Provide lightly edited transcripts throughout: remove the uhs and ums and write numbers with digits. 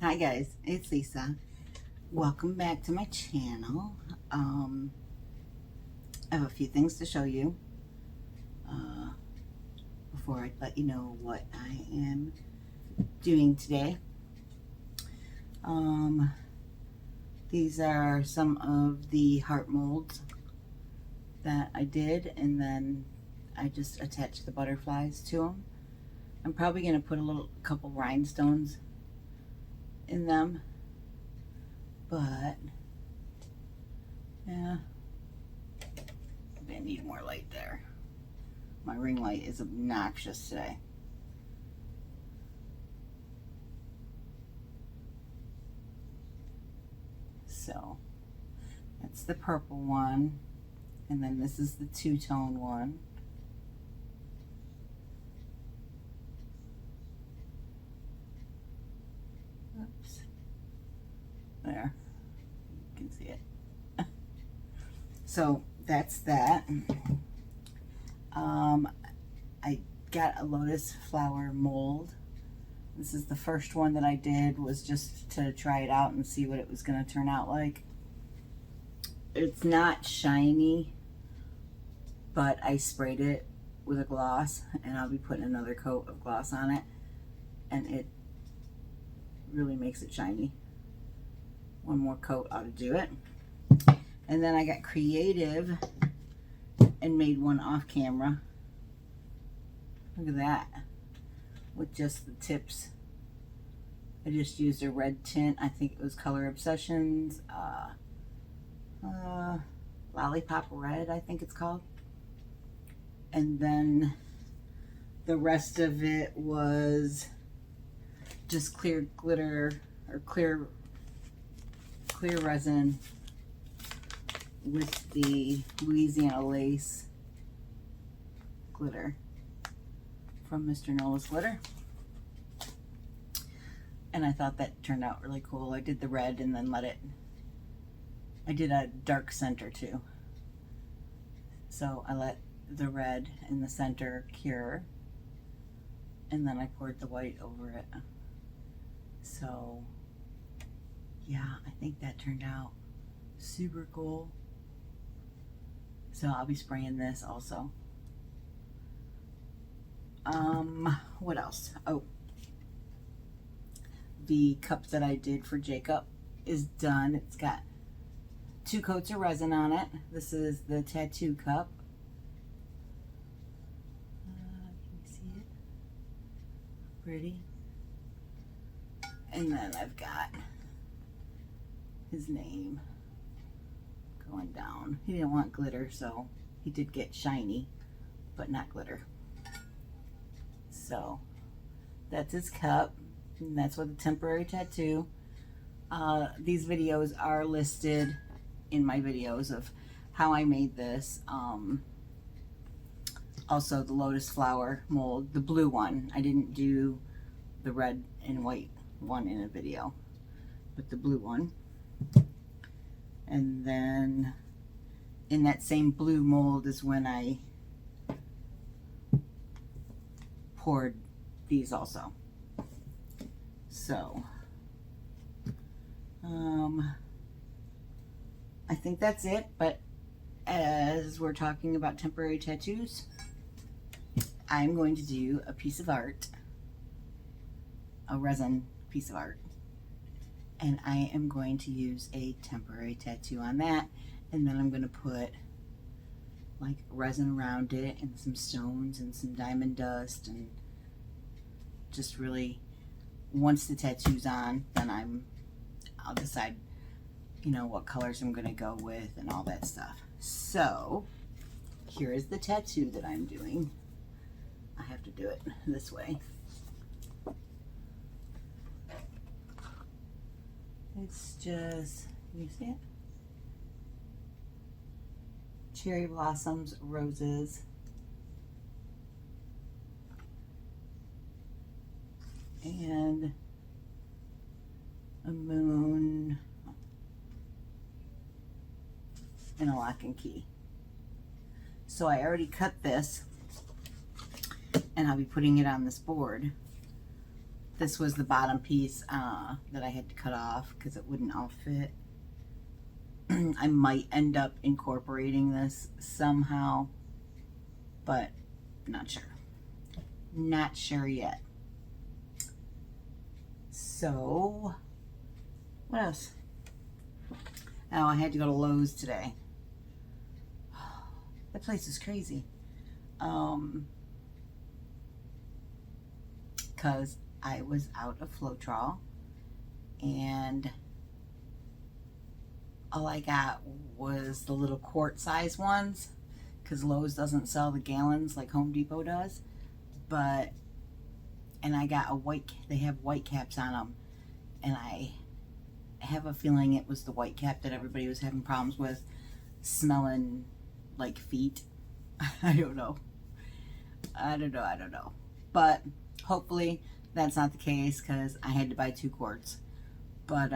Hi guys, it's Lisa. Welcome back to my channel. I have a few things to show you before I let you know what I am doing today. These are some of the heart molds that I did, and then I just attached the butterflies to them. I'm probably going to put a couple rhinestones in them, but yeah, I need more light there. My ring light is obnoxious today. So that's the purple one, and then this is the two-tone one. Oops. There, you can see it. So that's that. I got a lotus flower mold. This is the first one that I did, was just to try it out and see what it was going to turn out like. It's not shiny, but I sprayed it with a gloss, and I'll be putting another coat of gloss on it, and it really makes it shiny. One more coat ought to do it. And then I got creative and made one off camera. Look at that, with just the tips. I just used a red tint. I think it was Color Obsessions Lollipop Red, I think it's called. And then the rest of it was just clear glitter, or clear resin with the Louisiana lace glitter from Mr. Nola's Glitter. And I thought that turned out really cool. I did the red and then I did a dark center too. So I let the red in the center cure, and then I poured the white over it. So yeah, I think that turned out super cool. So I'll be spraying this also. What else? Oh, the cup that I did for Jacob is done. It's got 2 coats of resin on it. This is the tattoo cup. Can you see it? Pretty. And then I've got his name going down. He didn't want glitter, so he did get shiny, but not glitter. So that's his cup, and that's with a temporary tattoo. These videos are listed in my videos of how I made this. Also the lotus flower mold, the blue one. I didn't do the red and white one in a video, but the blue one. And then in that same blue mold is when I poured these also. So I think that's it. But as we're talking about temporary tattoos, I'm going to do a piece of art, a resin piece of art, and I am going to use a temporary tattoo on that, and then I'm going to put like resin around it and some stones and some diamond dust, and just really, once the tattoo's on, then I'll decide, you know, what colors I'm going to go with and all that stuff. So here is the tattoo that I'm doing. I have to do it this way. It's just, you see it? Cherry blossoms, roses, and a moon, and a lock and key. So I already cut this, and I'll be putting it on this board. this was the bottom piece that I had to cut off because it wouldn't all fit. I might end up incorporating this somehow, but not sure. Not sure yet. So, what else? Oh, I had to go to Lowe's today. That place is crazy. Because I was out of Floetrol and all I got was the little quart size ones because Lowe's doesn't sell the gallons like Home Depot does. And I got a white, they have white caps on them, and I have a feeling it was the white cap that everybody was having problems with, smelling like feet. I don't know. But hopefully that's not the case because I had to buy 2 quarts. But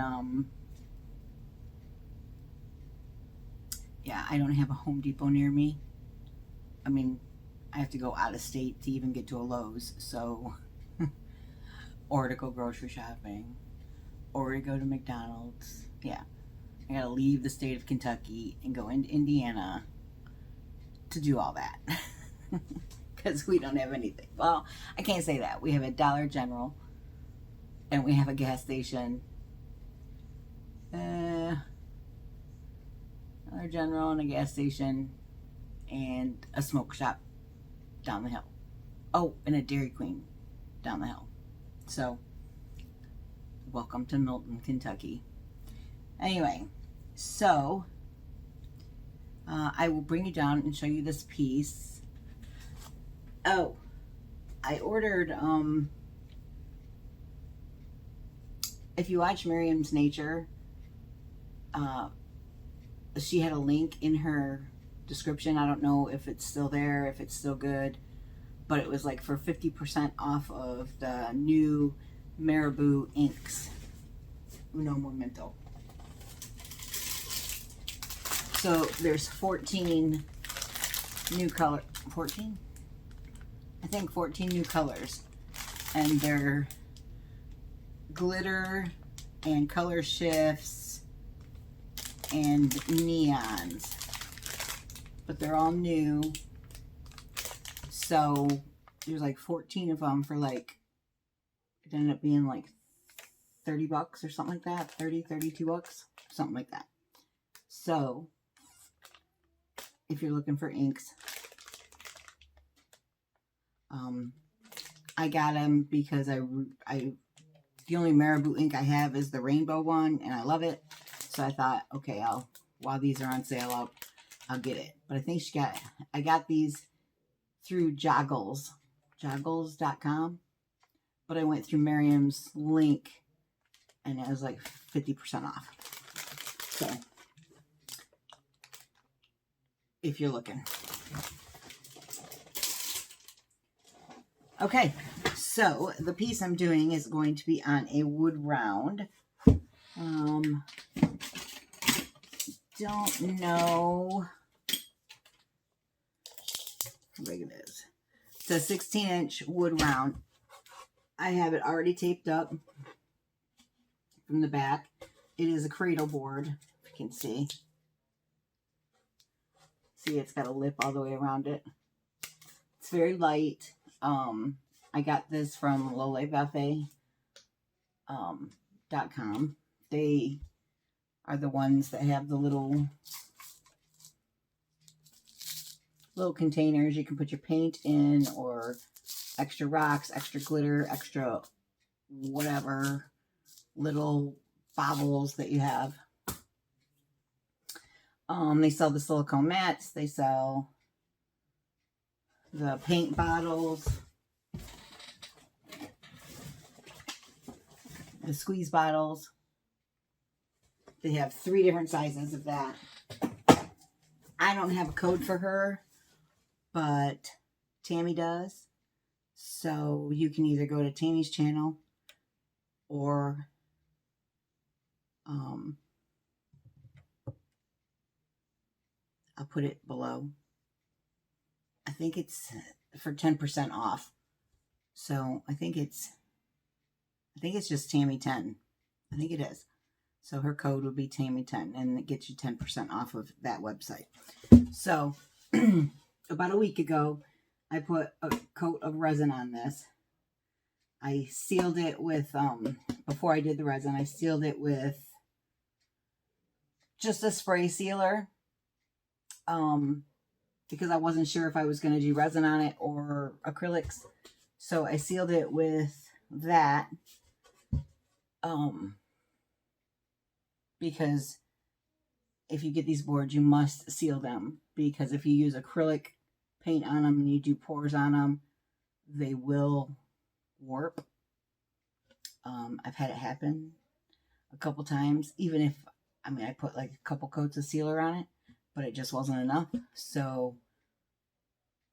yeah, I don't have a Home Depot near me. I mean, I have to go out of state to even get to a Lowe's, so or to go grocery shopping, or to go to McDonald's. Yeah, I gotta leave the state of Kentucky and go into Indiana to do all that because we don't have anything. Well, I can't say that. We have a Dollar General and we have a gas station. Dollar General and a gas station and a smoke shop down the hill. Oh, and a Dairy Queen down the hill. So, welcome to Milton, Kentucky. Anyway, so I will bring you down and show you this piece. Oh, I ordered, if you watch Miriam's Nature, she had a link in her description. I don't know if it's still there, if it's still good, but it was like for 50% off of the new Marabou inks. Uno momento. So there's 14 new color, 14? I think 14 new colors, and they're glitter and color shifts and neons, but they're all new. So there's like 14 of them for like, it ended up being like 30 bucks or something like that. 30, 32 bucks, something like that. So if you're looking for inks, I got them because the only Marabou ink I have is the rainbow one, and I love it. So I thought, okay, while these are on sale, I'll get it. But I think I got these through joggles.com, but I went through Miriam's link and it was like 50% off. So if you're looking. Okay, so the piece I'm doing is going to be on a wood round. Don't know how big it is. It's a 16-inch wood round. I have it already taped up from the back. It is a cradle board, if you can see. See, it's got a lip all the way around it. It's very light. I got this from LisaWyattArt.com. They are the ones that have the little containers you can put your paint in, or extra rocks, extra glitter, extra whatever little baubles that you have. They sell the silicone mats. They sell the paint bottles, the squeeze bottles. They have 3 different sizes of that. I don't have a code for her, but Tammy does. So you can either go to Tammy's channel or I'll put it below. I think it's for 10% off. So I think it's I think it's just Tammy 10. I think it is. So her code would be Tammy 10, and it gets you 10% off of that website. So about a week ago, I put a coat of resin on this. I sealed it with, before I did the resin, I sealed it with just a spray sealer, because I wasn't sure if I was going to do resin on it or acrylics. So I sealed it with that, because if you get these boards, you must seal them, because if you use acrylic paint on them and you do pores on them, they will warp. I've had it happen a couple times, even if, I mean, I put like a couple coats of sealer on it, but it just wasn't enough. So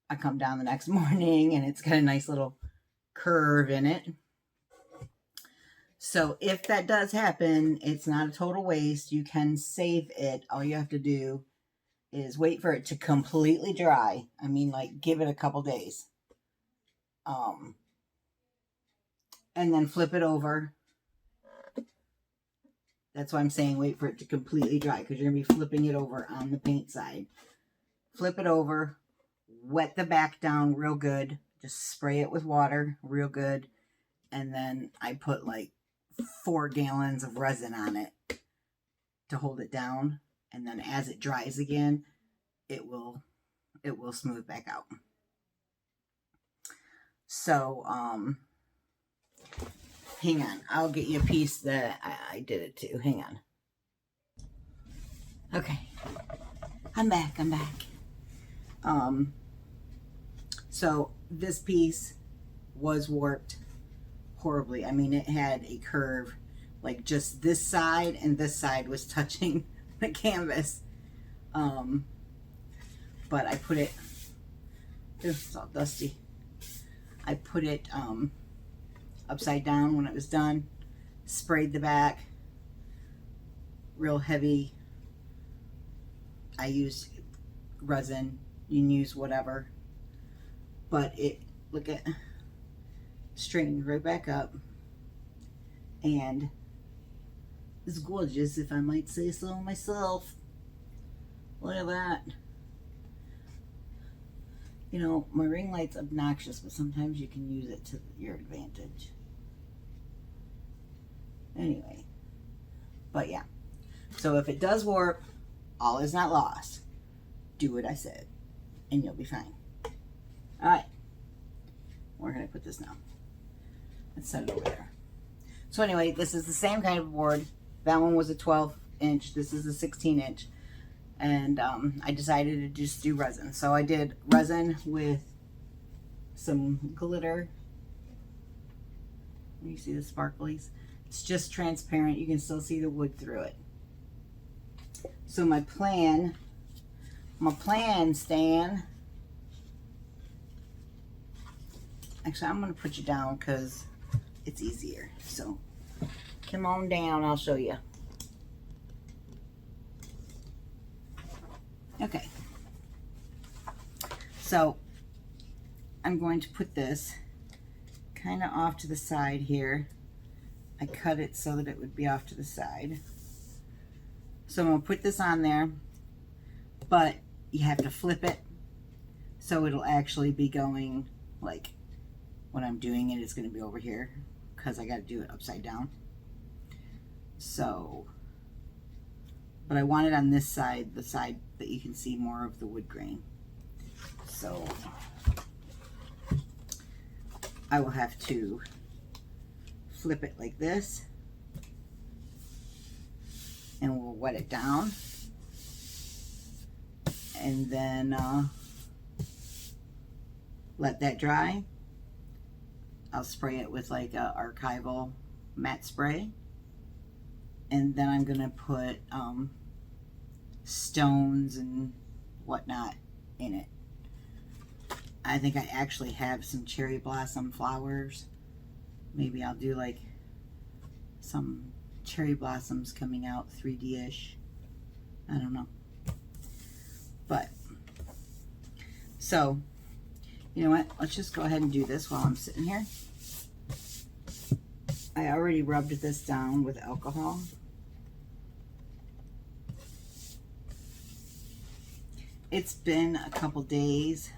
I come down the next morning and it's got a nice little curve in it. So if that does happen, it's not a total waste. You can save it. All you have to do is wait for it to completely dry. I mean, like, give it a couple days. And then flip it over. That's why I'm saying wait for it to completely dry, because you're going to be flipping it over on the paint side. Flip it over, wet the back down real good. Just spray it with water real good. And then I put like 4 gallons of resin on it to hold it down. And then as it dries again, it will smooth back out. So, hang on. I'll get you a piece that I did it to. Hang on. Okay. I'm back. So this piece was warped horribly. I mean, it had a curve, like just this side and this side was touching the canvas. But I put it, it's all dusty. I put it upside down when it was done, sprayed the back real heavy. I used resin, you can use whatever, but it, look at, straightened right back up, and it's gorgeous, if I might say so myself. Look at that. You know, my ring light's obnoxious, but sometimes you can use it to your advantage. Anyway, but yeah. So if it does warp, all is not lost. Do what I said, and you'll be fine. All right. Where can I put this now? Let's set it over there. So anyway, this is the same kind of board. That one was a 12-inch. This is a 16-inch. And I decided to just do resin. So I did resin with some glitter. You see the sparklies? It's just transparent. You can still see the wood through it. So my plan, Stan. Actually, I'm going to put you down because it's easier. So come on down. I'll show you. Okay, so I'm going to put this kind of off to the side here. I cut it so that it would be off to the side. So I'm going to put this on there, but you have to flip it so it'll actually be going like when I'm doing it, it's going to be over here because I got to do it upside down. So, but I want it on this side, the side that you can see more of the wood grain. So I will have to flip it like this, and we'll wet it down, and then let that dry. I'll spray it with like a archival matte spray, and then I'm gonna put stones and whatnot in it. I think I actually have some cherry blossom flowers. Maybe I'll do like some cherry blossoms coming out 3D-ish. I don't know. But, so, you know what? Let's just go ahead and do this while I'm sitting here. I already rubbed this down with alcohol. It's been a couple days.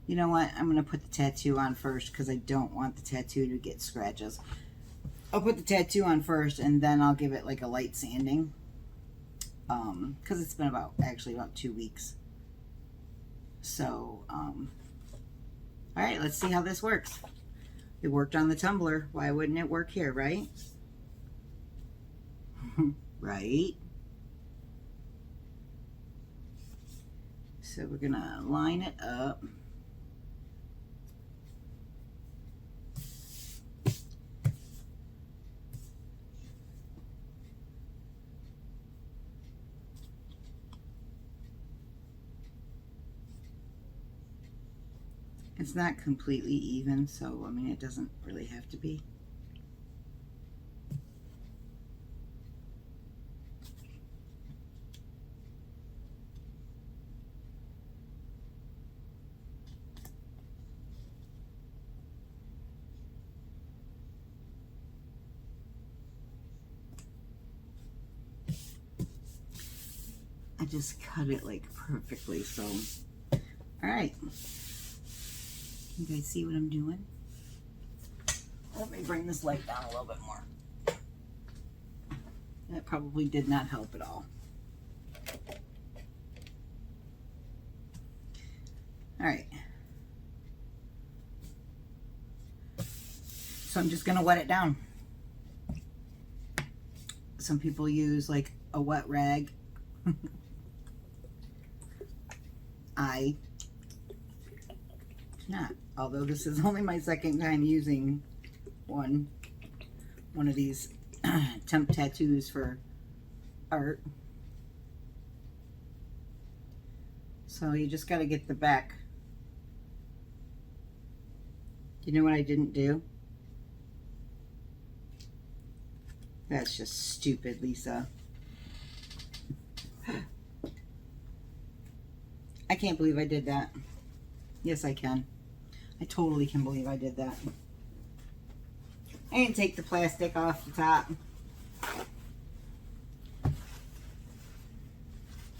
You know what? I'm going to put the tattoo on first because I don't want the tattoo to get scratches. I'll put the tattoo on first and then I'll give it like a light sanding. Because it's been actually about 2 weeks. So, alright, let's see how this works. It worked on the tumbler. Why wouldn't it work here, right? Right? So we're gonna line it up. It's not completely even, so I mean it doesn't really have to be. I just cut it like perfectly, so all right. You guys see what I'm doing? Let me bring this light down a little bit more. That probably did not help at all. All right. So I'm just gonna wet it down. Some people use like a wet rag. I do not. Although this is only my second time using one of these temp tattoos for art. So you just got to get the back. You know what I didn't do? That's just stupid, Lisa. I can't believe I did that. Yes, I can. I totally can believe I did that. I didn't take the plastic off the top.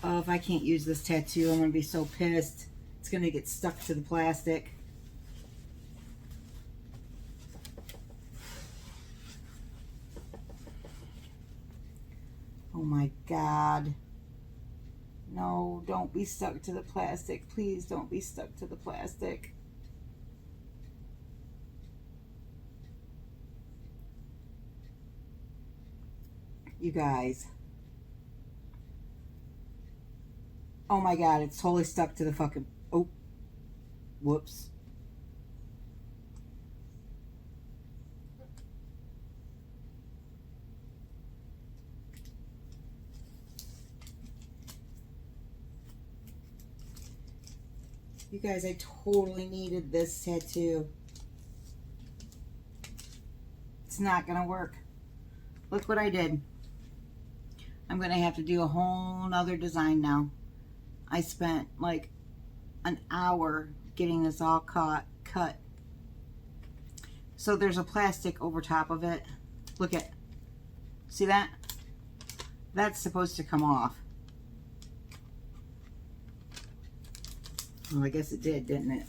Oh, if I can't use this tattoo, I'm going to be so pissed. It's going to get stuck to the plastic. Oh my God. No, don't be stuck to the plastic. Please don't be stuck to the plastic. You guys. Oh my God, it's totally stuck to the fucking... Oh. Whoops. You guys, I totally needed this tattoo. It's not gonna work. Look what I did. I'm gonna have to do a whole nother design now. I spent like an hour getting this all cut. So there's a plastic over top of it. Look at, see that? That's supposed to come off. Well, I guess it did, didn't it?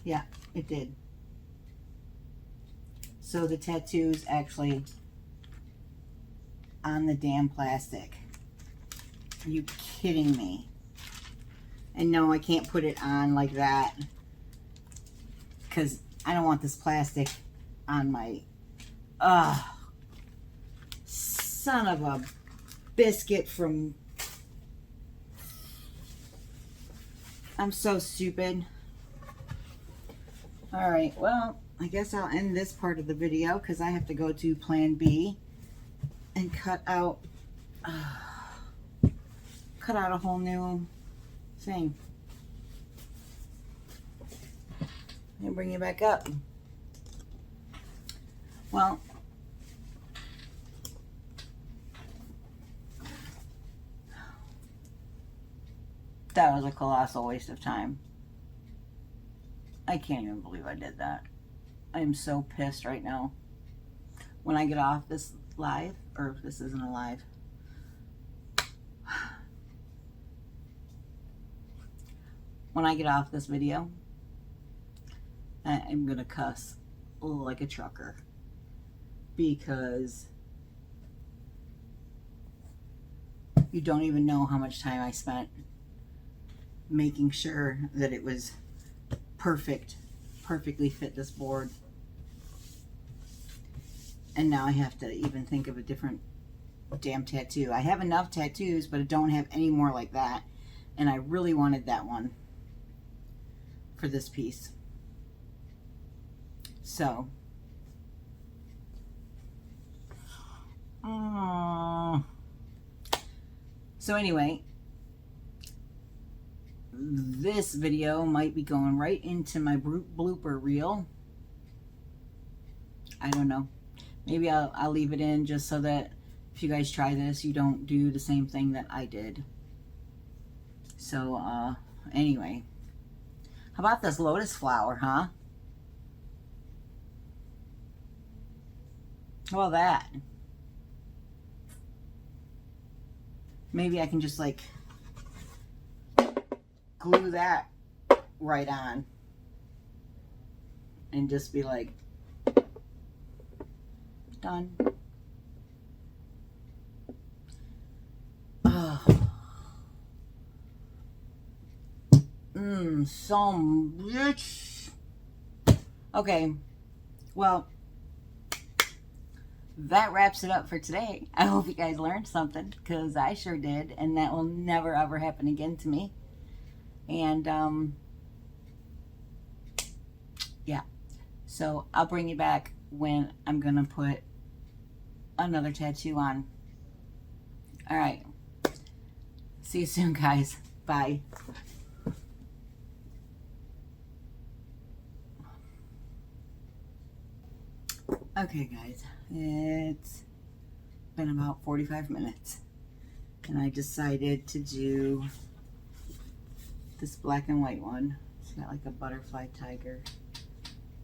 Yeah, it did. So the tattoo's actually on the damn plastic. Are you kidding me? And no, I can't put it on like that because I don't want this plastic on my... Son of a biscuit from... I'm so stupid. Alright, well, I guess I'll end this part of the video because I have to go to plan B and cut out a whole new thing. And bring it back up. Well, that was a colossal waste of time. I can't even believe I did that. I am so pissed right now. When I get off this live, or this isn't a live, when I get off this video, I'm gonna cuss like a trucker, because you don't even know how much time I spent making sure that it was perfectly fit this board. And now I have to even think of a different damn tattoo. I have enough tattoos, but I don't have any more like that. And I really wanted that one for this piece. So, anyway, this video might be going right into my blooper reel. I don't know. Maybe I'll leave it in just so that if you guys try this, you don't do the same thing that I did. So, anyway. How about this lotus flower, huh? How about that? Maybe I can just like glue that right on and just be like, done. Some bitch. Okay, well, that wraps it up for today. I hope you guys learned something, because I sure did, and that will never ever happen again to me. And yeah, so I'll bring you back when I'm gonna put another tattoo on. All right, see you soon, guys. Bye. Okay, guys, it's been about 45 minutes, and I decided to do this black and white one. It's got like a butterfly tiger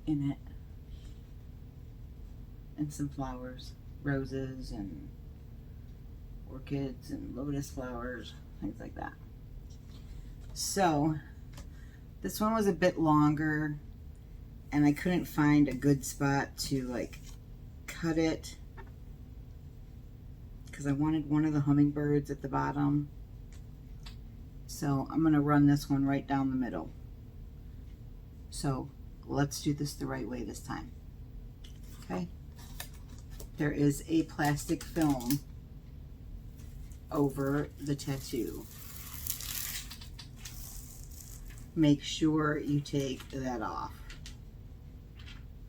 in it, and some flowers, roses and orchids and lotus flowers, things like that. So this one was a bit longer, and I couldn't find a good spot to like cut it, because I wanted one of the hummingbirds at the bottom. So I'm gonna run this one right down the middle. So let's do this the right way this time. Okay, there is a plastic film over the tattoo. Make sure you take that off.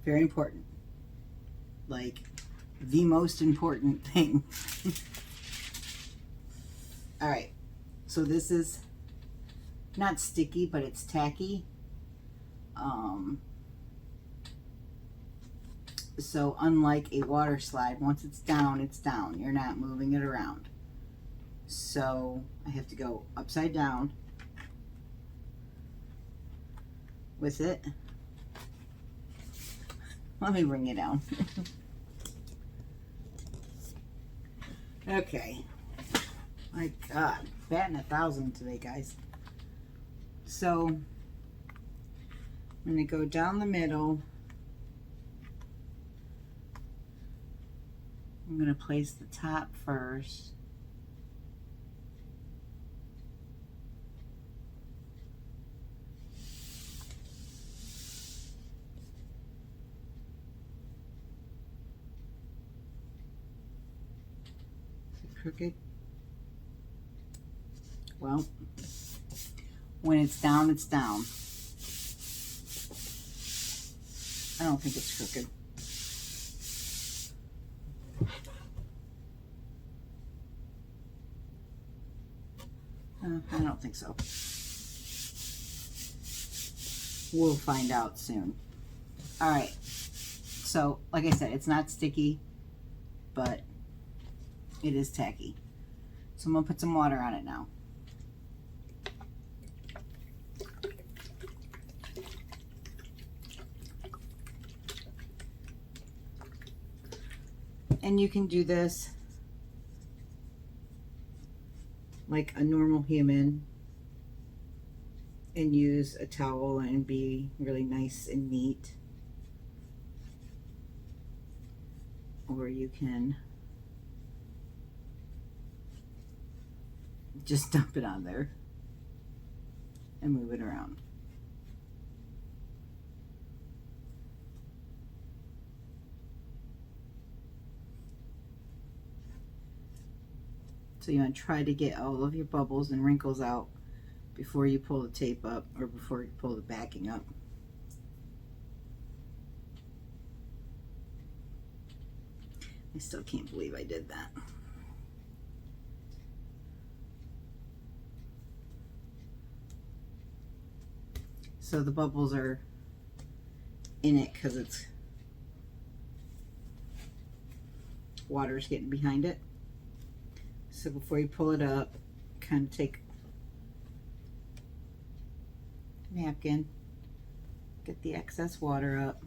Very important. Like, the most important thing. All right, so this is not sticky, but it's tacky. So unlike a water slide, once it's down, it's down. You're not moving it around. So I have to go upside down with it. Let me bring it down. Okay. My God, batting 1,000 today, guys. So I'm going to go down the middle. I'm going to place the top first. Crooked. Well, when it's down, it's down. I don't think it's crooked. I don't think so. We'll find out soon. All right. So, like I said, it's not sticky, but it is tacky. So I'm gonna put some water on it now. And you can do this like a normal human and use a towel and be really nice and neat. Or you can just dump it on there and move it around. So you want to try to get all of your bubbles and wrinkles out before you pull the tape up or before you pull the backing up. I still can't believe I did that. So the bubbles are in it because it's water's getting behind it. So before you pull it up, kind of take a napkin, get the excess water up.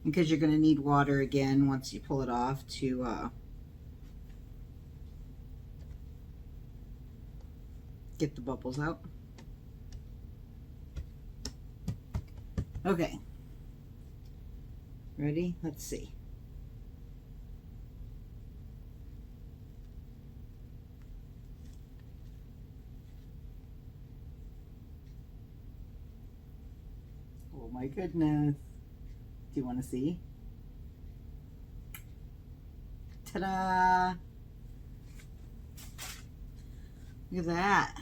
Because you're going to need water again once you pull it off to get the bubbles out. Okay. Ready? Let's see. Oh my goodness. Do you want to see? Ta-da! Look at that.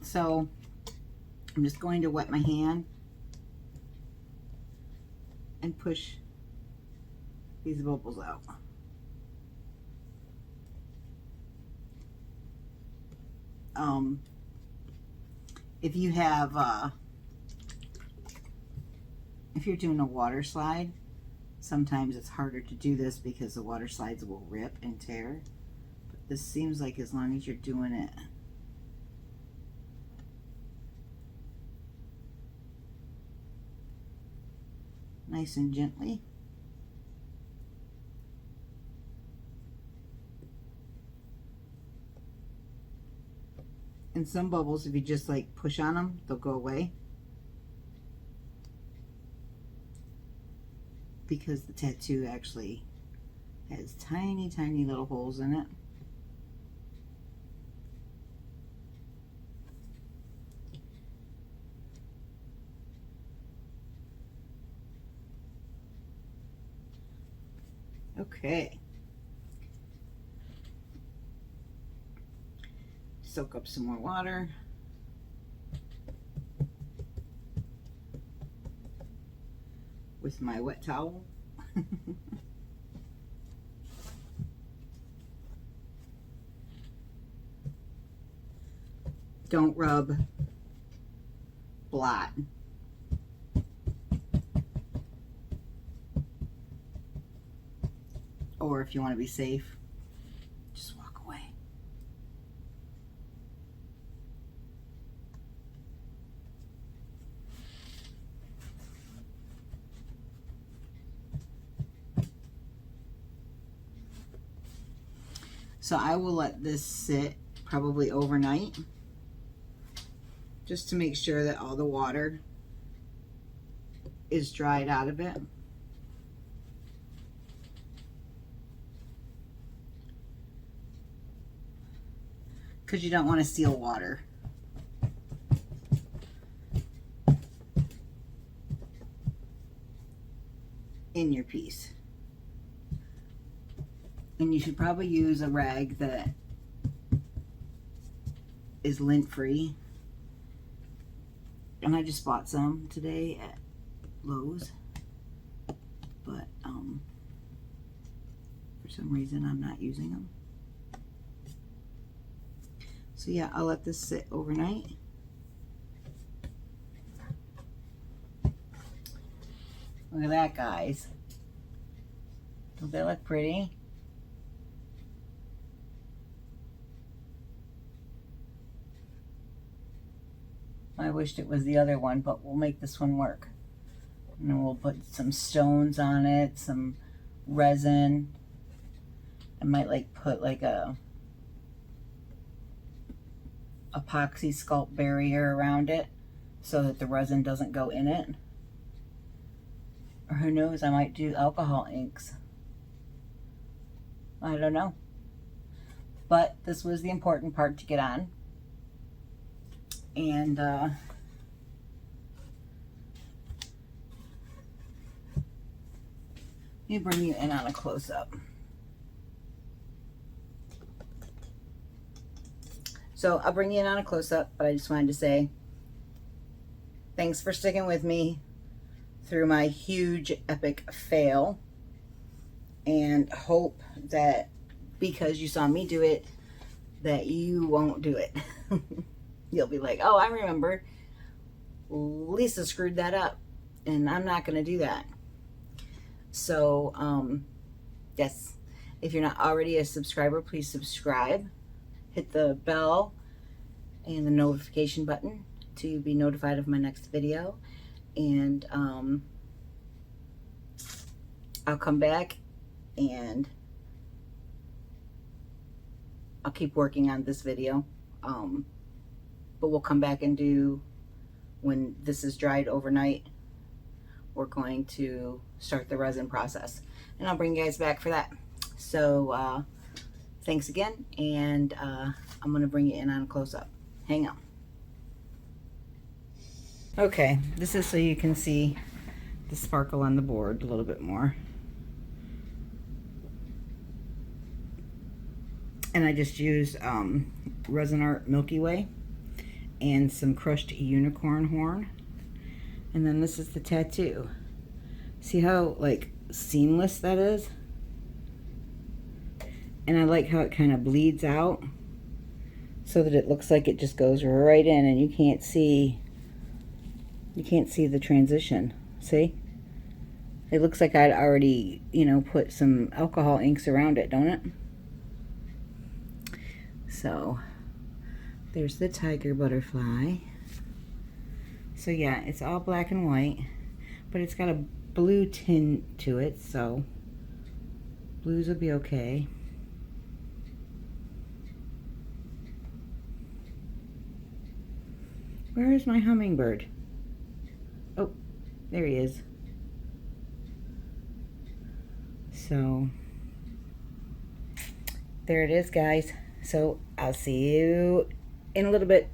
So I'm just going to wet my hand and push these bubbles out. If you have if you're doing a water slide, sometimes it's harder to do this because the water slides will rip and tear. But this seems like as long as you're doing it nice and gently. And some bubbles, if you just like push on them, they'll go away. Because the tattoo actually has tiny, tiny little holes in it. Okay. Soak up some more water. With my wet towel. Don't rub blot. Or if you want to be safe, just walk away. So I will let this sit probably overnight, just to make sure that all the water is dried out of it. Because you don't want to seal water. In your piece. And you should probably use a rag that is lint free. And I just bought some today at Lowe's. But for some reason I'm not using them. So yeah, I'll let this sit overnight. Look at that, guys. Don't they look pretty? I wished it was the other one, but we'll make this one work. And then we'll put some stones on it, some resin. I might like put like a epoxy sculpt barrier around it so that the resin doesn't go in it. Or who knows, I might do alcohol inks. I don't know. But this was the important part to get on. And let me bring you in on a close-up. So I'll bring you in on a close-up, but I just wanted to say thanks for sticking with me through my huge epic fail, and hope that because you saw me do it, that you won't do it. You'll be like, oh, I remember Lisa screwed that up, and I'm not going to do that. So yes, if you're not already a subscriber, please subscribe. Hit the bell and the notification button to be notified of my next video. And I'll come back and I'll keep working on this video. But we'll come back and do, when this is dried overnight, we're going to start the resin process. And I'll bring you guys back for that. So thanks again, and I'm going to bring you in on a close-up. Hang on. Okay, this is so you can see the sparkle on the board a little bit more. And I just used Resin Art Milky Way and some crushed unicorn horn. And then this is the tattoo. See how like seamless that is? And I like how it kind of bleeds out so that it looks like it just goes right in and you can't see the transition. See? It looks like I'd already, you know, put some alcohol inks around it, don't it? So there's the tiger butterfly. So yeah, it's all black and white, but it's got a blue tint to it, so blues will be okay. Where is my hummingbird? Oh, there he is. So there it is, guys. So I'll see you in a little bit.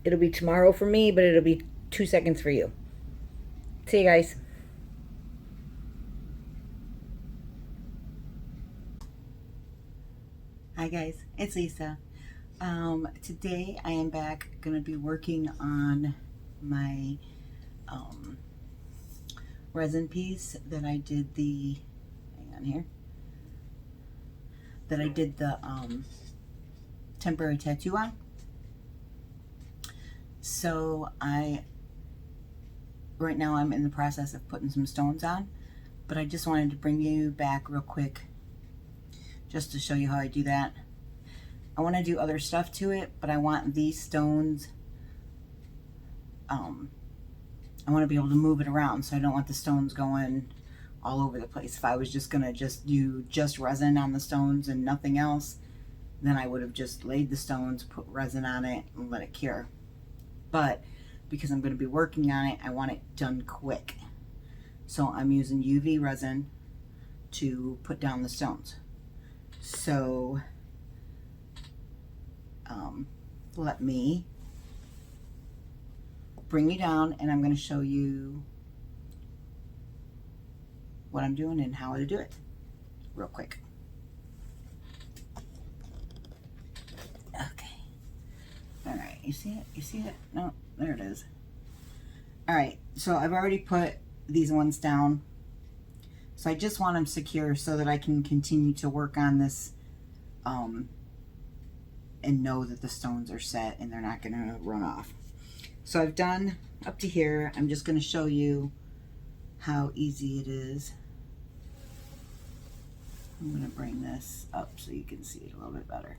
It'll be tomorrow for me, but it'll be 2 seconds for you. See you guys. Hi guys, it's Lisa. Today I am back going to be working on my resin piece that I did the, hang on here, that I did the temporary tattoo on. So right now I'm in the process of putting some stones on, but I just wanted to bring you back real quick just to show you how I do that. I want to do other stuff to it, but I want these stones, I want to be able to move it around, so I don't want the stones going all over the place. If I was just going to do resin on the stones and nothing else, then I would have just laid the stones, put resin on it, and let it cure. But because I'm going to be working on it, I want it done quick. So I'm using UV resin to put down the stones. So let me bring you down, and I'm going to show you what I'm doing and how to do it real quick. Okay. All right, you see it? You see it? No, there it is. All right, so I've already put these ones down. So I just want them secure so that I can continue to work on this and know that the stones are set and they're not going to run off. So I've done up to here. I'm just going to show you how easy it is. I'm going to bring this up so you can see it a little bit better.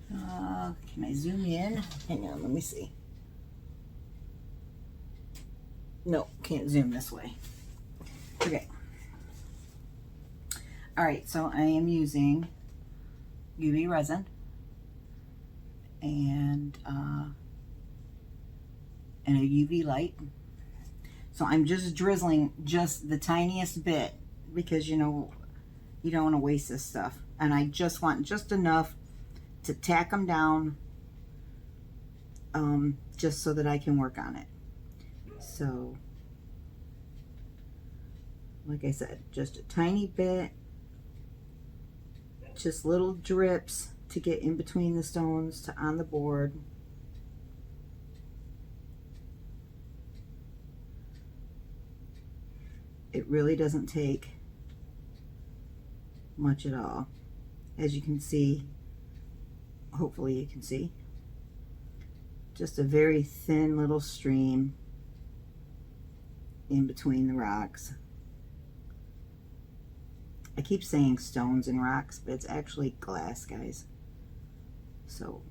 Can I zoom in? Hang on, let me see. No, can't zoom this way. Okay. All right, so I am using UV resin and a UV light. So I'm just drizzling just the tiniest bit because, you know, you don't want to waste this stuff. And I just want just enough to tack them down, just so that I can work on it. So, like I said, just a tiny bit, just little drips to get in between the stones to on the board. It really doesn't take much at all. As you can see, hopefully you can see, just a very thin little stream in between the rocks. I keep saying stones and rocks, but it's actually glass, guys. So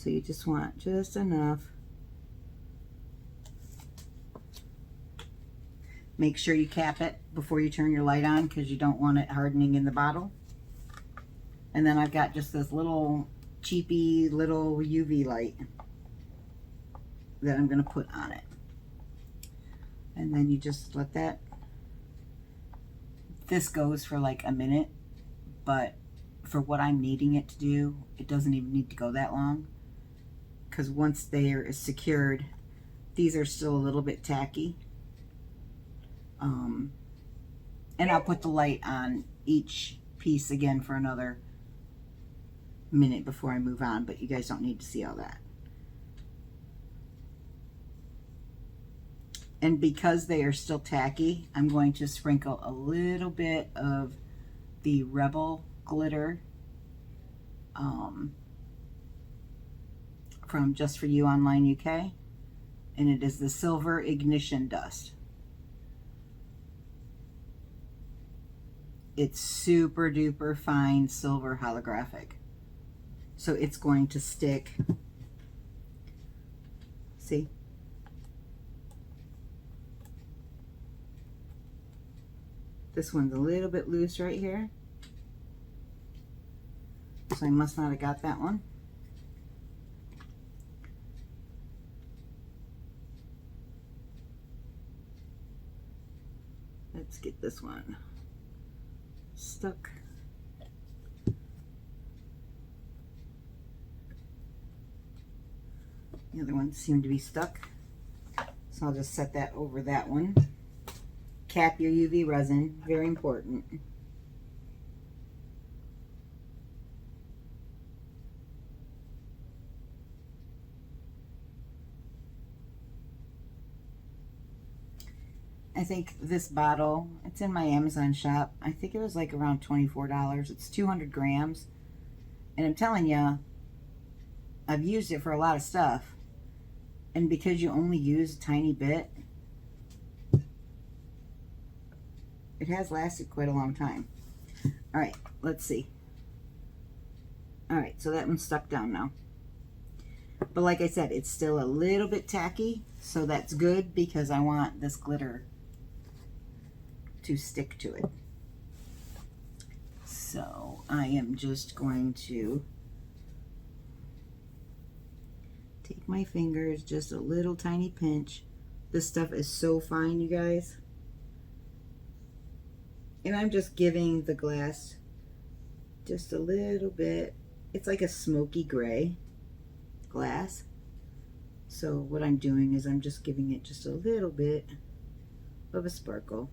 you just want just enough. Make sure you cap it before you turn your light on because you don't want it hardening in the bottle. And then I've got just this little cheapy little UV light that I'm going to put on it. And then you just let that. This goes for like a minute, but for what I'm needing it to do, it doesn't even need to go that long. Because once they are secured, these are still a little bit tacky. And I'll put the light on each piece again for another minute before I move on, but you guys don't need to see all that. And because they are still tacky, I'm going to sprinkle a little bit of the Rebel glitter from Just For You Online UK, and it is the Silver Ignition Dust. It's super duper fine silver holographic. So it's going to stick. See? This one's a little bit loose right here. So I must not have got that one. Let's get this one stuck. The other ones seem to be stuck. So I'll just set that over that one. Cap your UV resin, very important. I think this bottle, it's in my Amazon shop. I think it was like around $24. It's 200 grams. And I'm telling you, I've used it for a lot of stuff. And because you only use a tiny bit, it has lasted quite a long time. All right, let's see. All right, so that one's stuck down now. But like I said, it's still a little bit tacky, so that's good because I want this glitter to stick to it. So I am just going to take my fingers, just a little tiny pinch. This stuff is so fine, you guys. And I'm just giving the glass just a little bit. It's like a smoky gray glass. So what I'm doing is I'm just giving it just a little bit of a sparkle.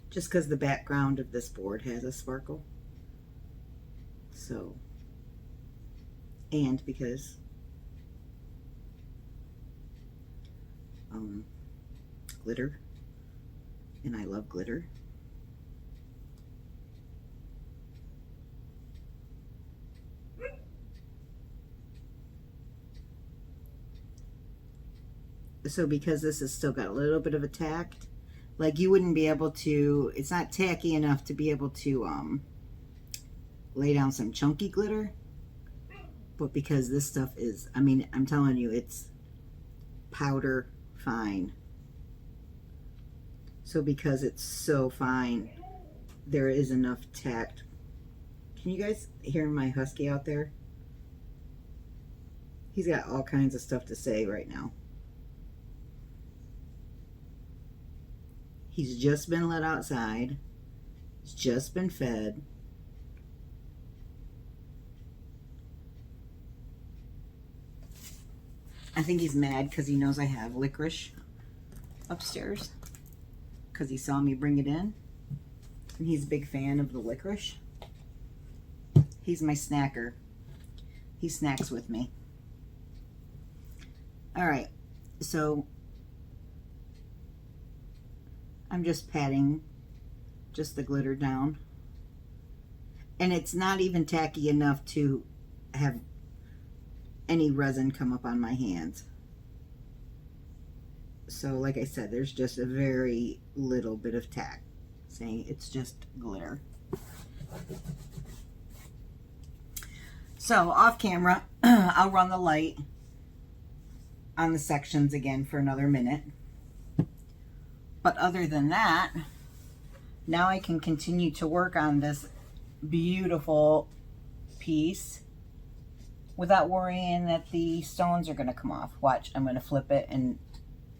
Just because the background of this board has a sparkle. So, and because glitter, and I love glitter. So because this has still got a little bit of a tack, like you wouldn't be able to, it's not tacky enough to be able to lay down some chunky glitter, But because this stuff is, I mean, I'm telling you, it's powder fine. So because it's so fine, there is enough tact. Can you guys hear my husky out there? He's got all kinds of stuff to say right now. He's just been let outside. He's just been fed. I think he's mad because he knows I have licorice upstairs, because he saw me bring it in. And he's a big fan of the licorice. He's my snacker. He snacks with me. All right, so I'm just patting just the glitter down. And it's not even tacky enough to have any resin come up on my hands. So like I said, there's just a very little bit of tack, saying it's just glitter. So off camera, I'll run the light on the sections again for another minute. But other than that, now I can continue to work on this beautiful piece without worrying that the stones are going to come off. Watch, I'm going to flip it and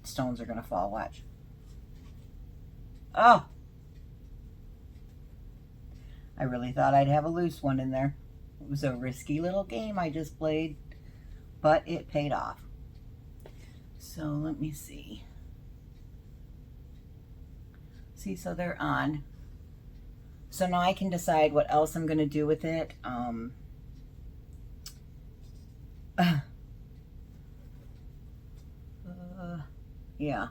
stones are going to fall. Watch. Oh! I really thought I'd have a loose one in there. It was a risky little game I just played, but it paid off. So let me see. See, so they're on. So now I can decide what else I'm going to do with it. Yeah.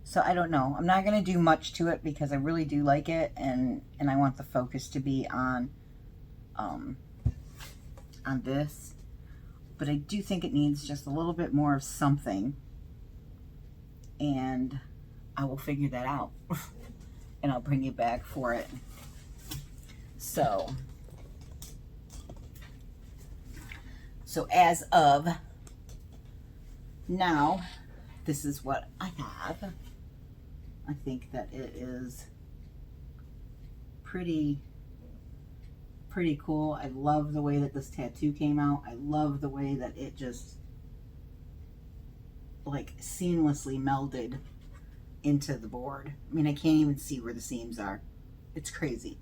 So I don't know. I'm not going to do much to it because I really do like it, and I want the focus to be on this. But I do think it needs just a little bit more of something, and I will figure that out. And I'll bring you back for it. So as of now, this is what I have. I think that it is pretty cool. I love the way that this tattoo came out. I love the way that it just like seamlessly melded into the board. I mean, I can't even see where the seams are. It's crazy.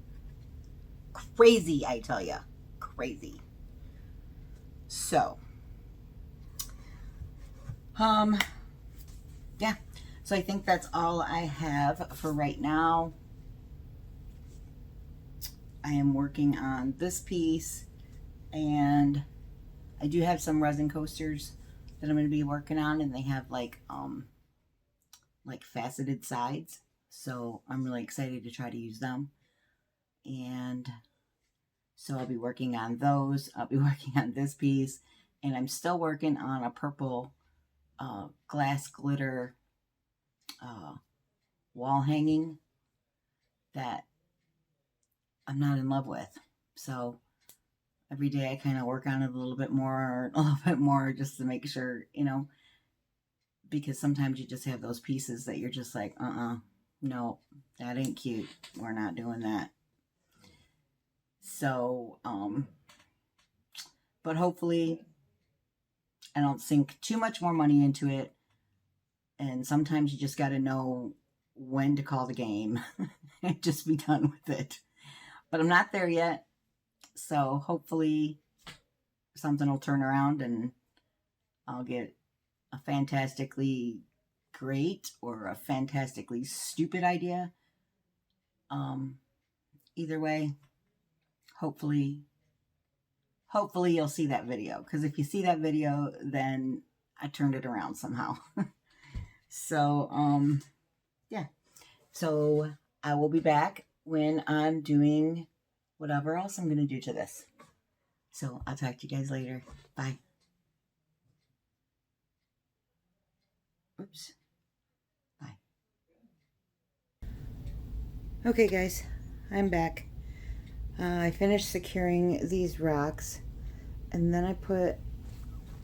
Crazy, I tell ya. Crazy. So, yeah. So I think that's all I have for right now. I am working on this piece, and I do have some resin coasters that I'm going to be working on, and they have like faceted sides. So I'm really excited to try to use them. And so I'll be working on those. I'll be working on this piece, and I'm still working on a purple glass glitter wall hanging that I'm not in love with. So every day I kind of work on it a little bit more, just to make sure, you know, because sometimes you just have those pieces that you're just like, no, that ain't cute. We're not doing that. So, but hopefully I don't sink too much more money into it. And sometimes you just got to know when to call the game and just be done with it. But I'm not there yet. So hopefully something will turn around and I'll get a fantastically great or a fantastically stupid idea. Either way, hopefully you'll see that video. Because if you see that video, then I turned it around somehow. So, yeah. So I will be back when I'm doing whatever else I'm going to do to this. So I'll talk to you guys later. Bye. Oops. Bye. Okay, guys. I'm back. I finished securing these rocks. And then I put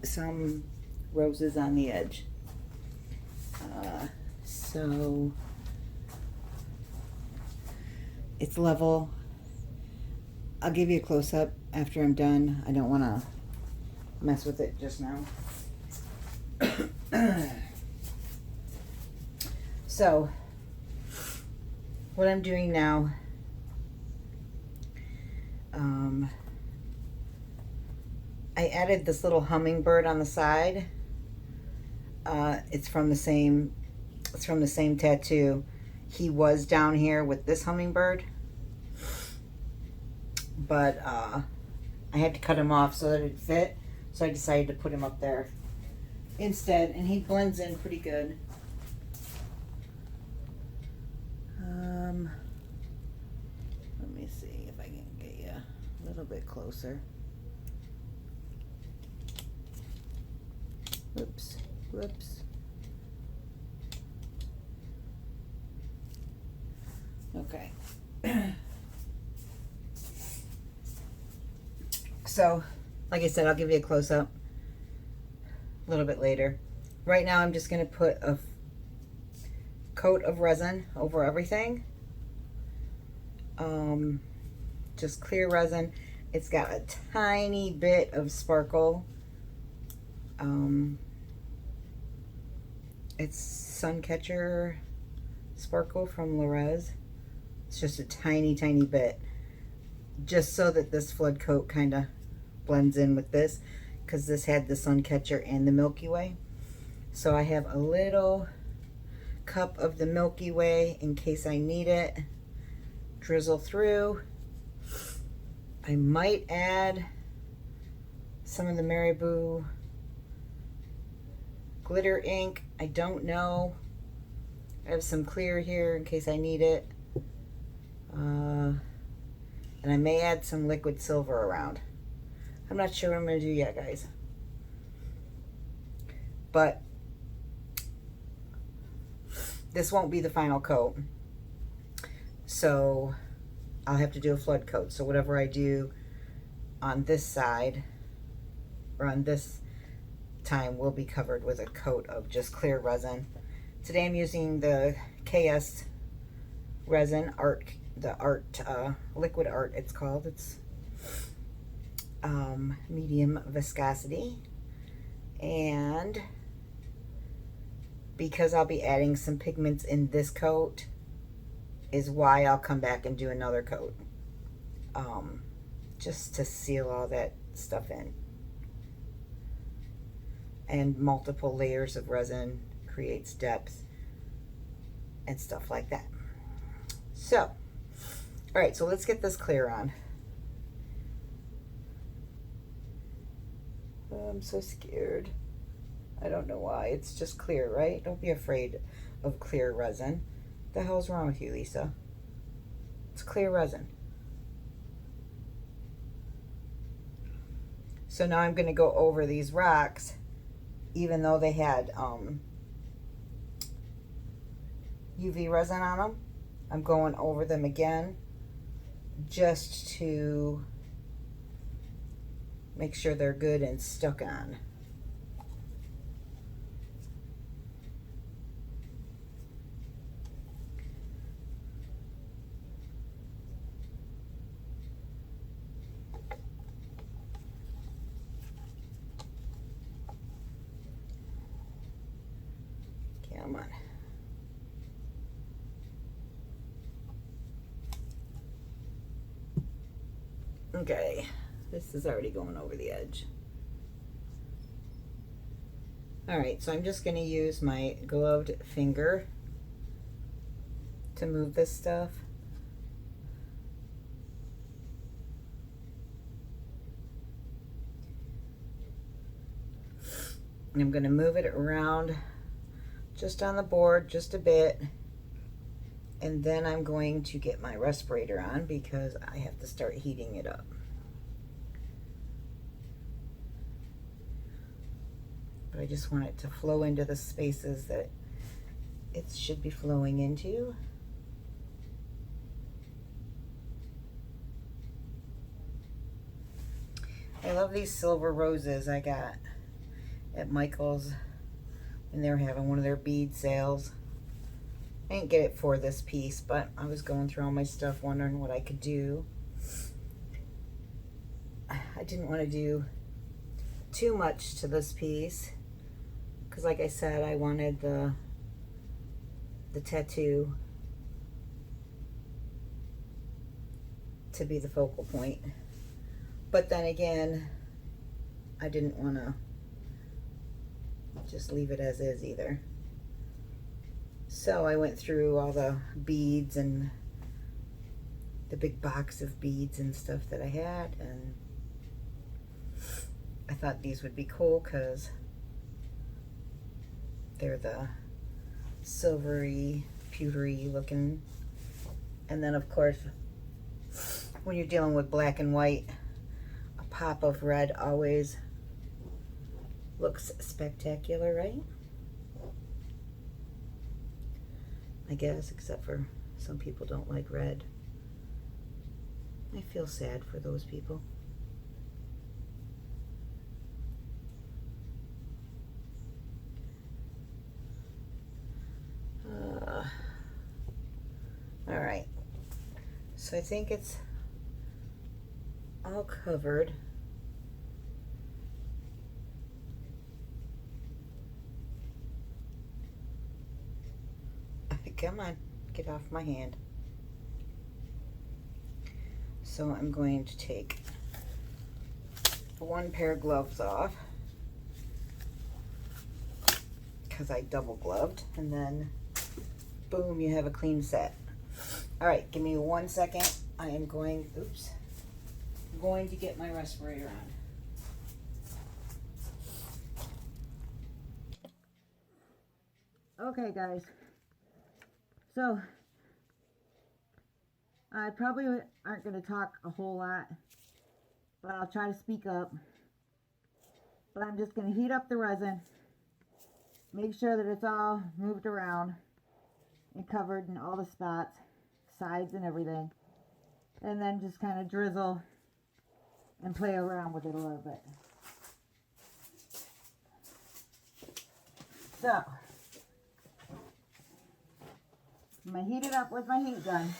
some roses on the edge. So it's level. I'll give you a close-up after I'm done. I don't want to mess with it just now. So what I'm doing now, I added this little hummingbird on the side. It's from the same tattoo. He was down here with this hummingbird, but I had to cut him off so that it fit, so I decided to put him up there instead, and he blends in pretty good. Let me see if I can get you a little bit closer. Whoops, whoops. Okay. So, like I said, I'll give you a close-up a little bit later. Right now, I'm just going to put a coat of resin over everything. Just clear resin. It's got a tiny bit of sparkle. It's sun catcher sparkle from lerez. It's just a tiny bit, just so that this flood coat kind of blends in with this, because this had the sun catcher and the Milky Way. So I have a little cup of the Milky Way in case I need it. Drizzle through. I might add some of the Marabou glitter ink. I don't know. I have some clear here in case I need it. And I may add some liquid silver around. I'm not sure what I'm going to do yet, guys. But this won't be the final coat. So I'll have to do a flood coat. So whatever I do on this side, or on this time, will be covered with a coat of just clear resin. Today I'm using the KS Resin Art, the art, liquid art it's called. It's medium viscosity. And because I'll be adding some pigments in this coat is why I'll come back and do another coat, just to seal all that stuff in. And multiple layers of resin creates depth and stuff like that. So, all right, so let's get this clear on. Oh, I'm so scared. I don't know why. It's just clear, right? Don't be afraid of clear resin. What the hell's wrong with you, Lisa? It's clear resin. So now I'm going to go over these rocks, even though they had UV resin on them. I'm going over them again just to make sure they're good and stuck on. Come on. Okay, this is already going over the edge. All right, so I'm just going to use my gloved finger to move this stuff. And I'm going to move it around just on the board, just a bit. And then I'm going to get my respirator on because I have to start heating it up. But I just want it to flow into the spaces that it should be flowing into. I love these silver roses I got at Michael's when they were having one of their bead sales. I didn't get it for this piece, but I was going through all my stuff wondering what I could do. I didn't want to do too much to this piece because, like I said, I wanted the tattoo to be the focal point. But then again, I didn't want to just leave it as is either. So I went through all the beads and the big box of beads and stuff that I had, and I thought these would be cool because they're the silvery, pewtery looking. And then of course, when you're dealing with black and white, a pop of red always looks spectacular, right? I guess, except for some people don't like red. I feel sad for those people. All right, so I think it's all covered. Come on, get off my hand. So I'm going to take one pair of gloves off because I double gloved, and then boom, you have a clean set. All right, give me 1 second. I am going, going to get my respirator on. Okay, guys. So, I probably aren't going to talk a whole lot, but I'll try to speak up. But I'm just going to heat up the resin, make sure that it's all moved around and covered in all the spots, sides and everything, and then just kind of drizzle and play around with it a little bit. So, I'm going to heat it up with my heat gun.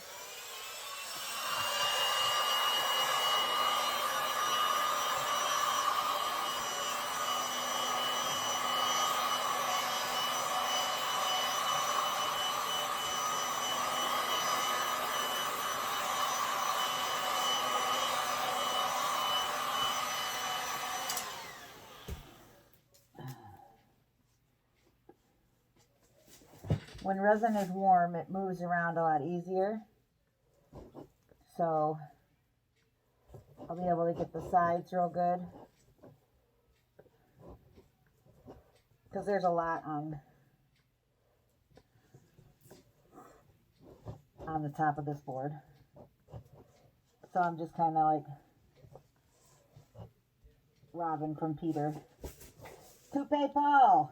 When resin is warm, it moves around a lot easier. So I'll be able to get the sides real good. Because there's a lot on the top of this board. So I'm just kind of like Robin from Peter. Coupe Paul!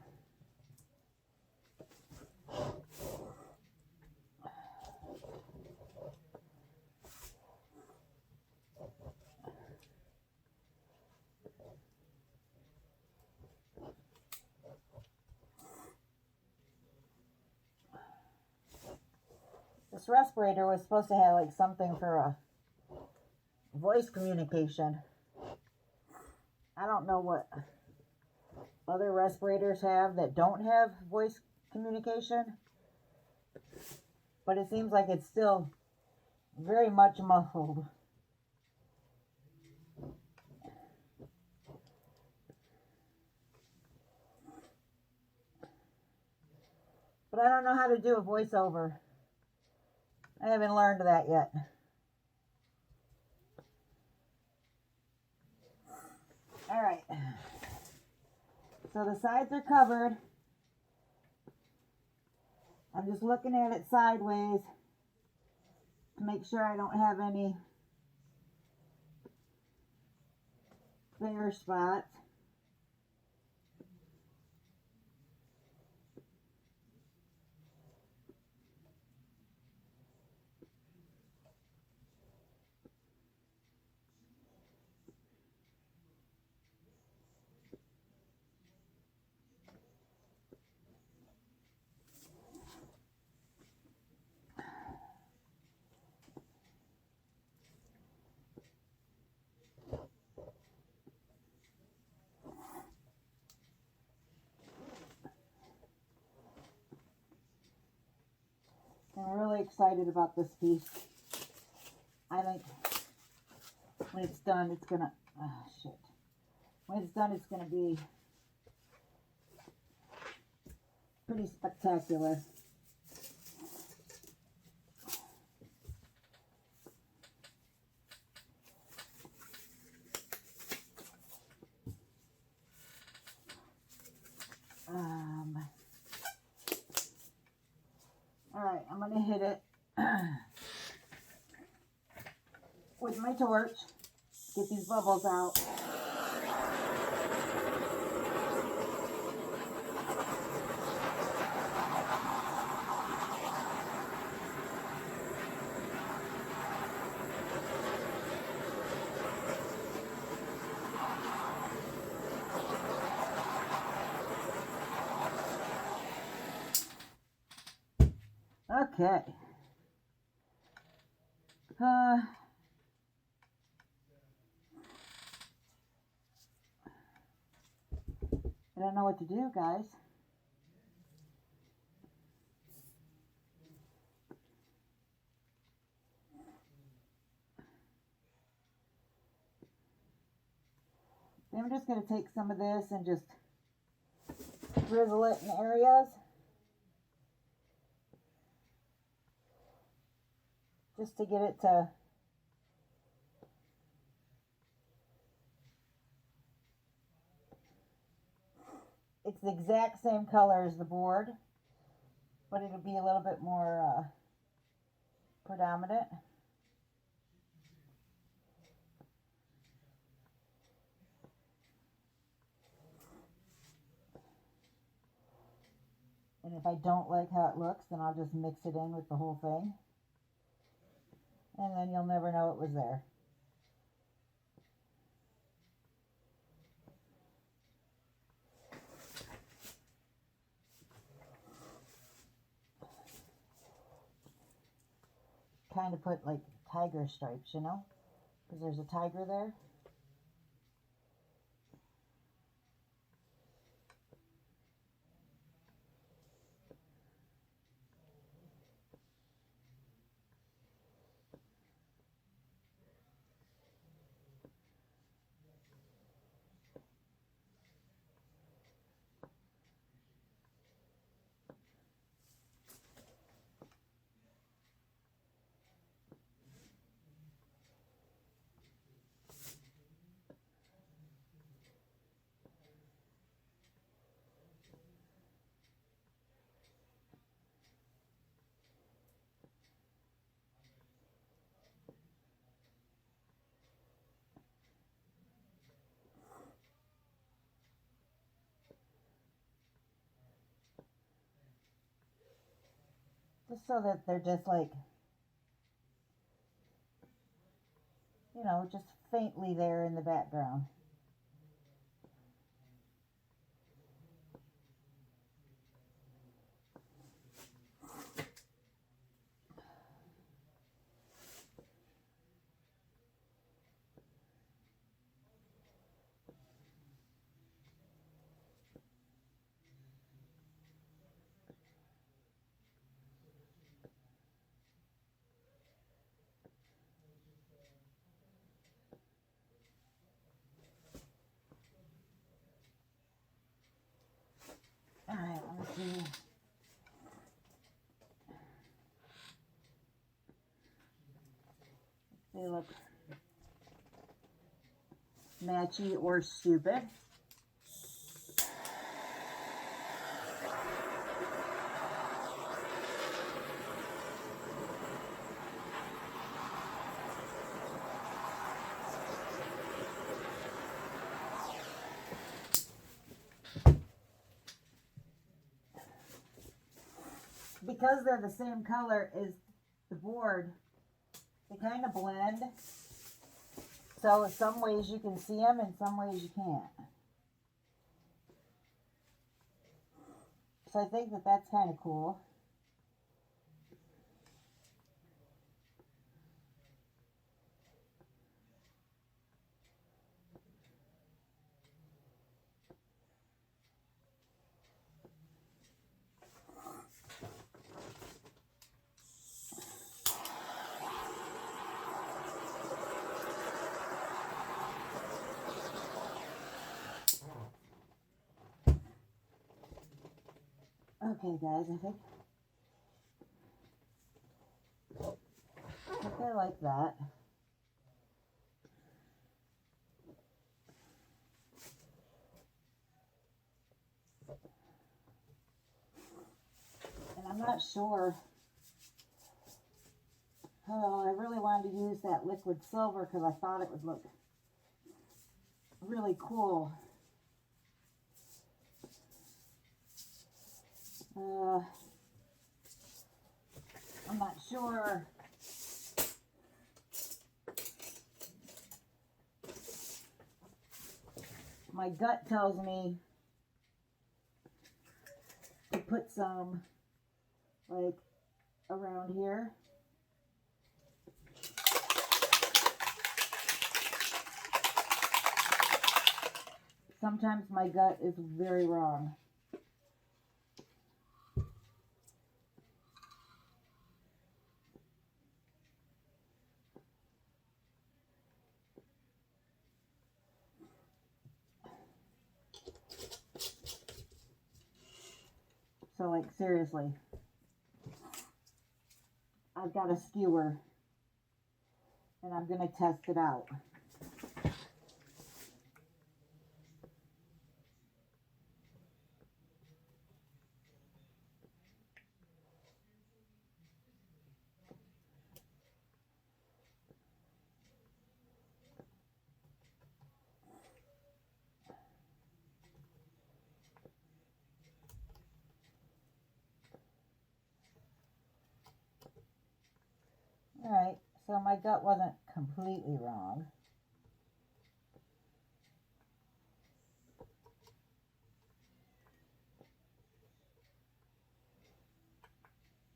This respirator was supposed to have like something for a voice communication. I don't know what other respirators have that don't have voice communication, but it seems like it's still very much muffled. But I don't know how to do a voiceover. I haven't learned that yet. All right. So the sides are covered. I'm just looking at it sideways to make sure I don't have any bare spots. excited about this piece. I think when it's done, it's gonna, oh shit. When it's done, it's gonna be pretty spectacular. Alright, I'm gonna hit it with my torch, get these bubbles out. Okay. I don't know what to do, guys. I'm just going to take some of this and just drizzle it in areas. Just to get it to it's the exact same color as the board, but it'll be a little bit more predominant. And if I don't like how it looks, then I'll just mix it in with the whole thing. And then you'll never know it was there. Kind of put like tiger stripes, you know, because there's a tiger there. Just so that they're just like, you know, just faintly there in the background. All right, let me see. They look matchy or stupid. Because they're the same color as the board, they kind of blend. So in some ways you can see them, in some ways you can't. So I think that that's kind of cool. Okay, guys, I think I like that. And I'm not sure. Oh, I really wanted to use that liquid silver because I thought it would look really cool. I'm not sure. My gut tells me to put some like around here. Sometimes my gut is very wrong. So, like, seriously, I've got a skewer and I'm going to test it out. Alright, so my gut wasn't completely wrong.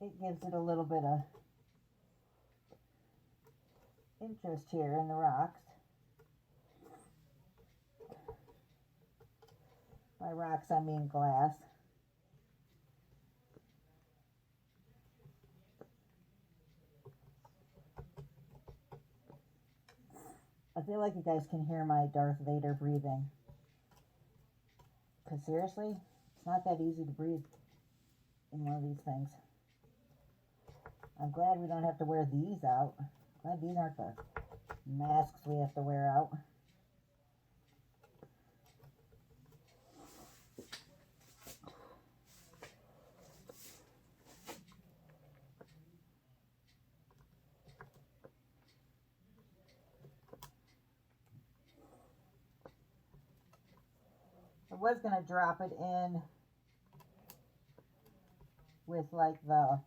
It gives it a little bit of interest here in the rocks. By rocks, I mean glass. I feel like you guys can hear my Darth Vader breathing. Because seriously, it's not that easy to breathe in one of these things. I'm glad we don't have to wear these out. Glad these aren't the masks we have to wear out. I was going to drop it in with like the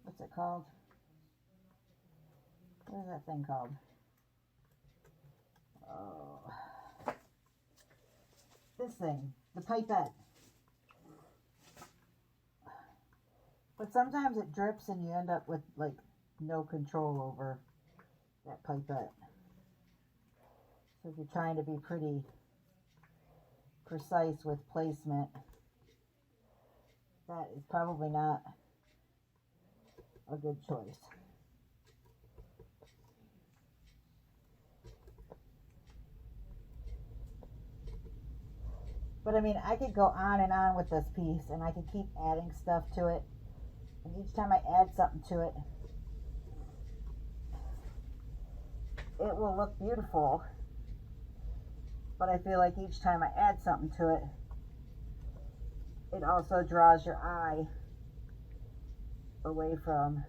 what's it called? What is that thing called? Oh, this thing, the pipette. But sometimes it drips and you end up with like no control over that pipette. So if you're trying to be pretty precise with placement, that is probably not a good choice. But I mean, I could go on and on with this piece and I could keep adding stuff to it. And each time I add something to it, it will look beautiful. But I feel like each time I add something to it, it also draws your eye away from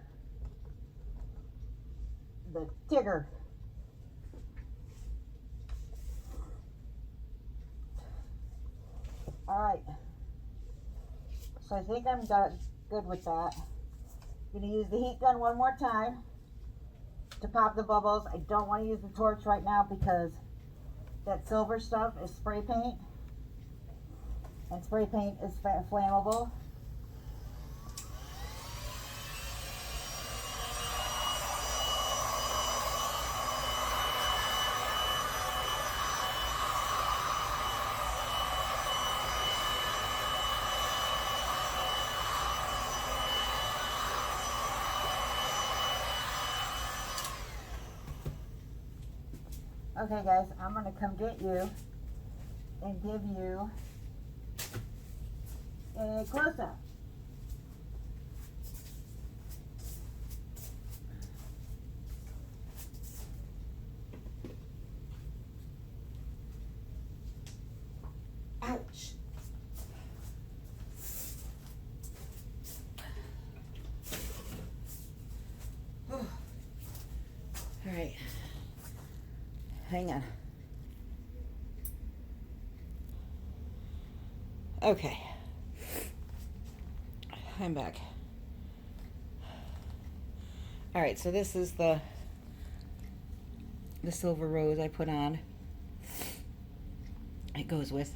the Tigger. Alright, so I think I'm good with that. I'm going to use the heat gun one more time to pop the bubbles. I don't want to use the torch right now because that silver stuff is spray paint, and spray paint is flammable. Okay guys, I'm going to come get you and give you a close-up. Ouch. All right. Hang on. Okay. I'm back. All right, so this is the silver rose I put on. It goes with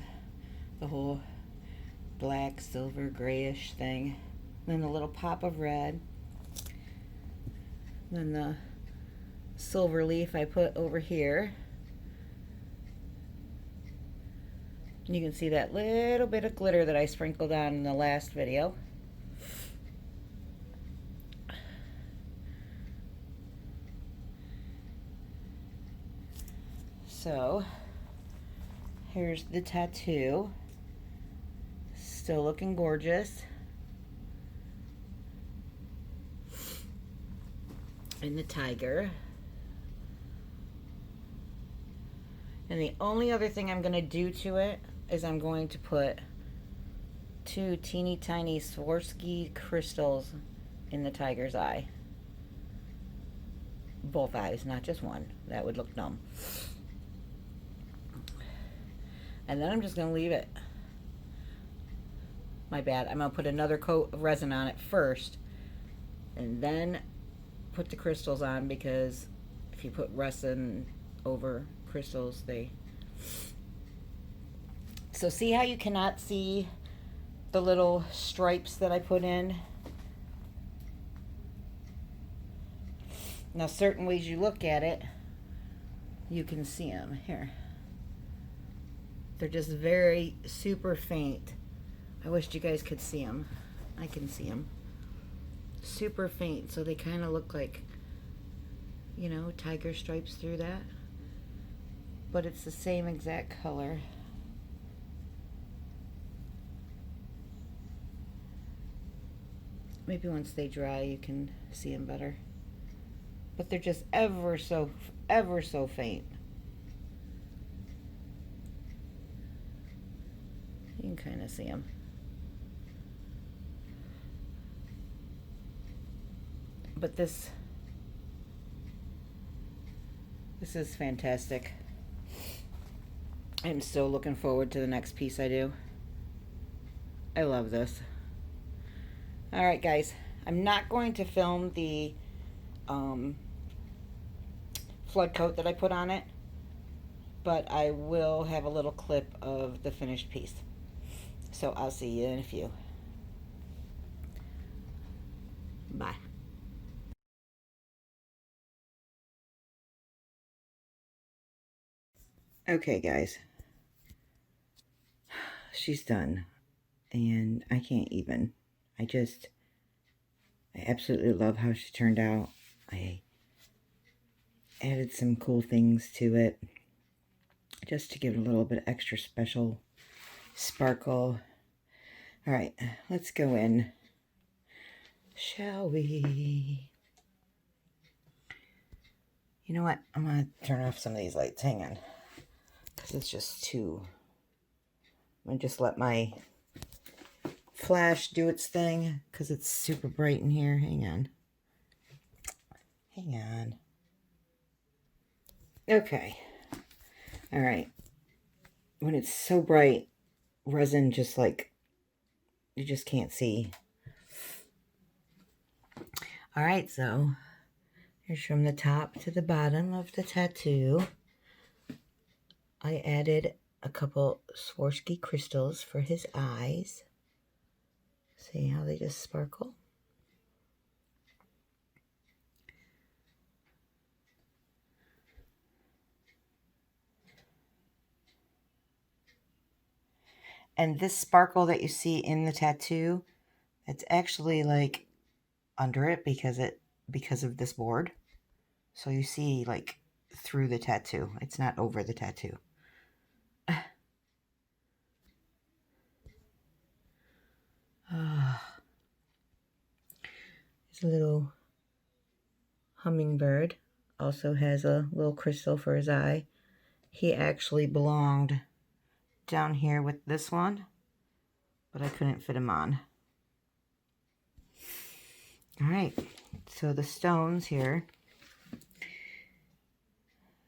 the whole black, silver, grayish thing. Then the little pop of red. Then the silver leaf I put over here. And you can see that little bit of glitter that I sprinkled on in the last video. So here's the tattoo. Still looking gorgeous. And the tiger. And the only other thing I'm going to do to it is I'm going to put 2 teeny tiny Swarovski crystals in the tiger's eye. Both eyes, not just one. That would look dumb. And then I'm just going to leave it. My bad. I'm going to put another coat of resin on it first. And then put the crystals on, because if you put resin over crystals, they... So see how you cannot see the little stripes that I put in? Now, certain ways you look at it, you can see them. Here. They're just very super faint. I wished you guys could see them. I can see them. Super faint, so they kind of look like, you know, tiger stripes through that. But it's the same exact color. Maybe once they dry, you can see them better. But they're just ever so faint. You can kind of see them. But this is fantastic. I'm still looking forward to the next piece I do. I love this. All right, guys. I'm not going to film the flood coat that I put on it, but I will have a little clip of the finished piece. So I'll see you in a few. Bye. Okay, guys. She's done. And I can't even. I absolutely love how she turned out. I added some cool things to it just to give it a little bit extra special sparkle. All right, let's go in, shall we? You know what? I'm going to turn off some of these lights. Hang on. Because it's just too... I'm going to just let my flash do its thing, because it's super bright in here. Hang on. Hang on. Okay. All right. When it's so bright, resin just like, you just can't see. All right, so here's from the top to the bottom of the tattoo. I added a couple Swarovski crystals for his eyes. See how they just sparkle? And this sparkle that you see in the tattoo, it's actually like under it because of this board. So you see like through the tattoo. It's not over the tattoo. The little hummingbird also has a little crystal for his eye. He actually belonged down here with this one, but I couldn't fit him on. All right, so the stones here,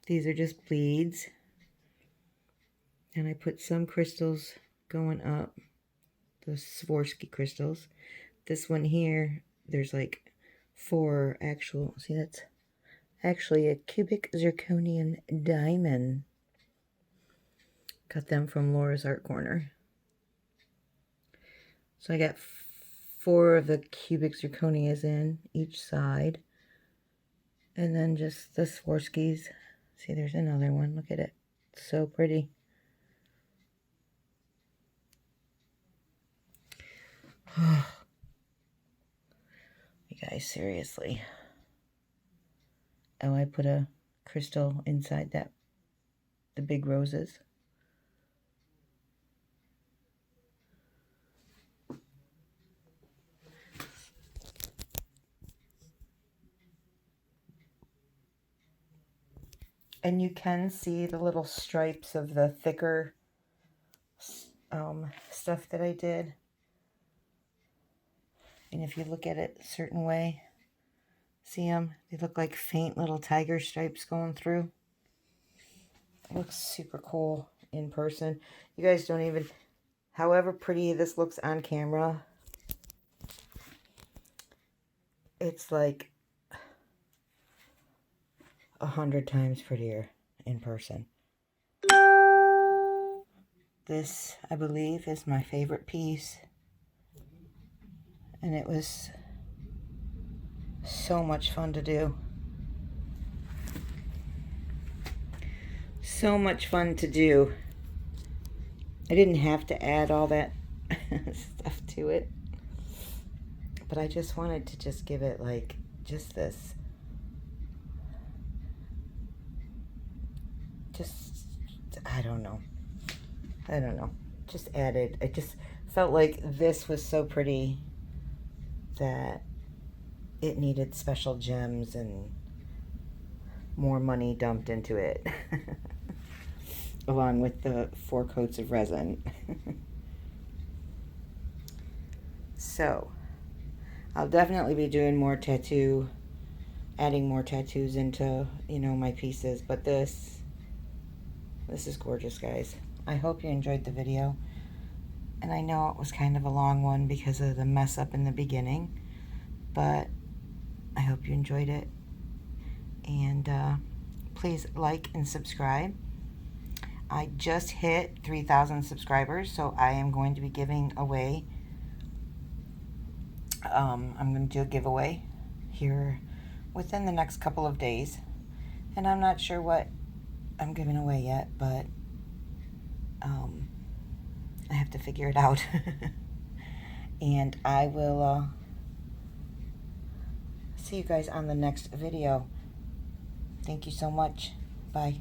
these are just beads, and I put some crystals going up, the Swarovski crystals. This one here, there's like 4 actual, see, that's actually a cubic zirconian diamond. Got them from Laura's Art Corner. So I got 4 of the cubic zirconias in each side. And then just the Swarovskis. See, there's another one. Look at it. It's so pretty. You guys, seriously. Oh, I put a crystal inside that, the big roses. And you can see the little stripes of the thicker stuff that I did. And if you look at it a certain way, see them? They look like faint little tiger stripes going through. It looks super cool in person. You guys don't even, however pretty this looks on camera, it's like 100 times prettier in person. This, I believe, is my favorite piece. And it was so much fun to do. So much fun to do. I didn't have to add all that stuff to it. But I just wanted to just give it like just this. Just, I don't know. Just added. I just felt like this was so pretty that it needed special gems and more money dumped into it. Along with the 4 coats of resin. So, I'll definitely be doing more adding more tattoos into, you know, my pieces. But this is gorgeous, guys. I hope you enjoyed the video. And I know it was kind of a long one because of the mess up in the beginning. But I hope you enjoyed it. And please like and subscribe. I just hit 3,000 subscribers, so I am going to be giving away, I'm going to do a giveaway here within the next couple of days. And I'm not sure what I'm giving away yet, but I have to figure it out. And I will see you guys on the next video. Thank you so much. Bye.